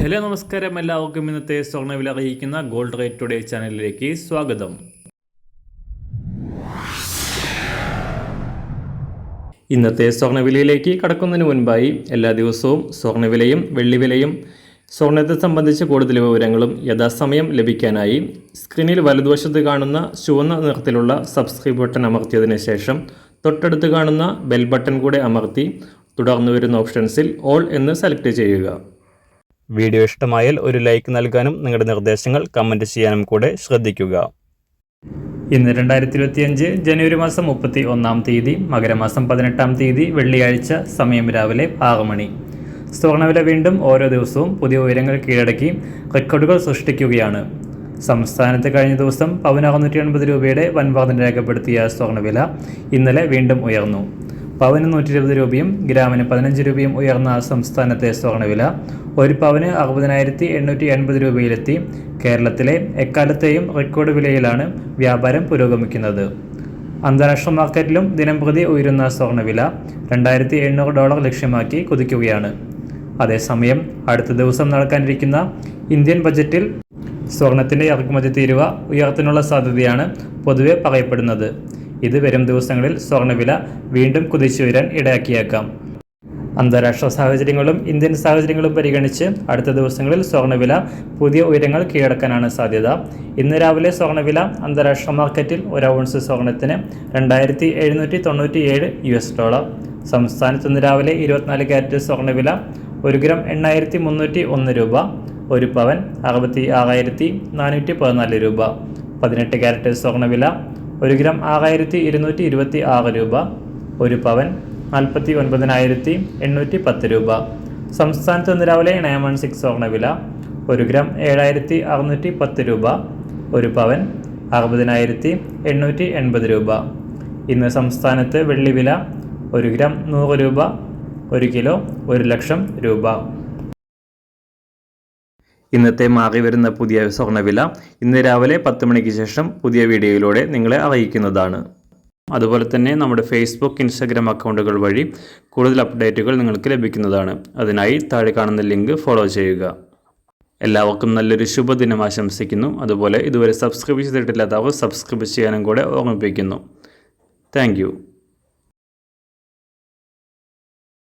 Hello നമസ്കാരം, എല്ലാവർക്കും ഇന്നത്തെ സ്വർണ്ണവില അറിയിക്കുന്ന ഗോൾഡ് റേറ്റ് ടുഡേ ചാനലിലേക്ക് സ്വാഗതം. ഇന്നത്തെ സ്വർണ്ണവിലയിലേക്ക് കടക്കുന്നതിന് മുൻപായി എല്ലാ ദിവസവും സ്വർണ്ണവിലയും വെള്ളിവിലയും സ്വർണ്ണത്തെ സംബന്ധിച്ച് കൂടുതൽ വിവരങ്ങളും യഥാസമയം ലഭിക്കാനായി സ്ക്രീനിൽ വലതുവശത്ത് കാണുന്ന ചുവന്ന നിറത്തിലുള്ള സബ്സ്ക്രൈബ് ബട്ടൺ അമർത്തിയതിനു ശേഷം തൊട്ടടുത്ത് കാണുന്ന ബെൽ ബട്ടൺ കൂടെ അമർത്തി തുടർന്ന് വരുന്ന ഓപ്ഷൻസിൽ ഓൾ എന്ന് സെലക്ട് ചെയ്യുക. വീഡിയോ ഇഷ്ടമായാൽ ഒരു ലൈക്ക് നൽകാനും നിങ്ങളുടെ നിർദ്ദേശങ്ങൾ കമൻറ്റ് ചെയ്യാനും കൂടെ ശ്രദ്ധിക്കുക. ഇന്ന് 2025 ജനുവരി മാസം 31 തീയതി മകരമാസം 18 തീയതി വെള്ളിയാഴ്ച. സമയം രാവിലെ 6 മണി. സ്വർണ്ണവില വീണ്ടും ഓരോ ദിവസവും പുതിയ ഉയരങ്ങൾ കീഴടക്കി റെക്കോർഡുകൾ സൃഷ്ടിക്കുകയാണ്. സംസ്ഥാനത്ത് കഴിഞ്ഞ ദിവസം പവന് 680 രൂപയുടെ വൻ വർധന രേഖപ്പെടുത്തിയ സ്വർണ്ണവില ഇന്നലെ വീണ്ടും ഉയർന്നു. പവന് 120 രൂപയും ഗ്രാമിന് 15 രൂപയും ഉയർന്ന സംസ്ഥാനത്തെ സ്വർണ്ണവില ഒരു പവന് 60,880 രൂപയിലെത്തി. കേരളത്തിലെ എക്കാലത്തെയും റെക്കോർഡ് വിലയിലാണ് വ്യാപാരം പുരോഗമിക്കുന്നത്. അന്താരാഷ്ട്ര മാർക്കറ്റിലും ദിനംപ്രതി ഉയരുന്ന സ്വർണ്ണവില $2,800 ലക്ഷ്യമാക്കി കുതിക്കുകയാണ്. അതേസമയം അടുത്ത ദിവസം നടക്കാനിരിക്കുന്ന ഇന്ത്യൻ ബജറ്റിൽ സ്വർണത്തിൻ്റെ ഇറക്കുമതി തീരുവ ഉയർത്താനുള്ള സാധ്യതയാണ് പൊതുവെ പറയപ്പെടുന്നത്. ഇത് വരും ദിവസങ്ങളിൽ സ്വർണ്ണവില വീണ്ടും കുതിച്ചുയരാൻ ഇടയാക്കിയേക്കാം. അന്താരാഷ്ട്ര സാഹചര്യങ്ങളും ഇന്ത്യൻ സാഹചര്യങ്ങളും പരിഗണിച്ച് അടുത്ത ദിവസങ്ങളിൽ സ്വർണ്ണവില പുതിയ ഉയരങ്ങൾ കീഴടക്കാനാണ് സാധ്യത. ഇന്ന് രാവിലെ സ്വർണ്ണവില അന്താരാഷ്ട്ര മാർക്കറ്റിൽ ഒരു ഔൺസ് സ്വർണത്തിന് $2,797. സംസ്ഥാനത്ത് ഇന്ന് രാവിലെ 24 ക്യാരറ്റ് സ്വർണ്ണവില 1 ഗ്രാം 8,301 രൂപ, ഒരു പവൻ 66,414 രൂപ. 18 ക്യാരറ്റ് സ്വർണ്ണവില 1 ഗ്രാം 6,226 രൂപ, ഒരു പവൻ 49,810 രൂപ. സംസ്ഥാനത്ത് ഇന്ന് രാവിലെ 916 സ്വർണ്ണവില 1 ഗ്രാം 7,610 രൂപ, ഒരു പവൻ 60,880 രൂപ. ഇന്ന് സംസ്ഥാനത്ത് വെള്ളിവില 1 ഗ്രാം 100 രൂപ, 1 കിലോ 1,00,000 രൂപ. ഇന്നത്തെ മാറി വരുന്ന പുതിയ സ്വർണ്ണവില ഇന്ന് രാവിലെ 10 മണിക്ക് ശേഷം പുതിയ വീഡിയോയിലൂടെ നിങ്ങളെ അറിയിക്കുന്നതാണ്. അതുപോലെ തന്നെ നമ്മുടെ ഫേസ്ബുക്ക്, ഇൻസ്റ്റാഗ്രാം അക്കൗണ്ടുകൾ വഴി കൂടുതൽ അപ്ഡേറ്റുകൾ നിങ്ങൾക്ക് ലഭിക്കുന്നതാണ്. അതിനായി താഴെ കാണുന്ന ലിങ്ക് ഫോളോ ചെയ്യുക. എല്ലാവർക്കും നല്ലൊരു ശുഭദിനം ആശംസിക്കുന്നു. അതുപോലെ ഇതുവരെ സബ്സ്ക്രൈബ് ചെയ്തിട്ടില്ലാത്തവർ സബ്സ്ക്രൈബ് ചെയ്യാനും കൂടെ ഓർമ്മിപ്പിക്കുന്നു. താങ്ക്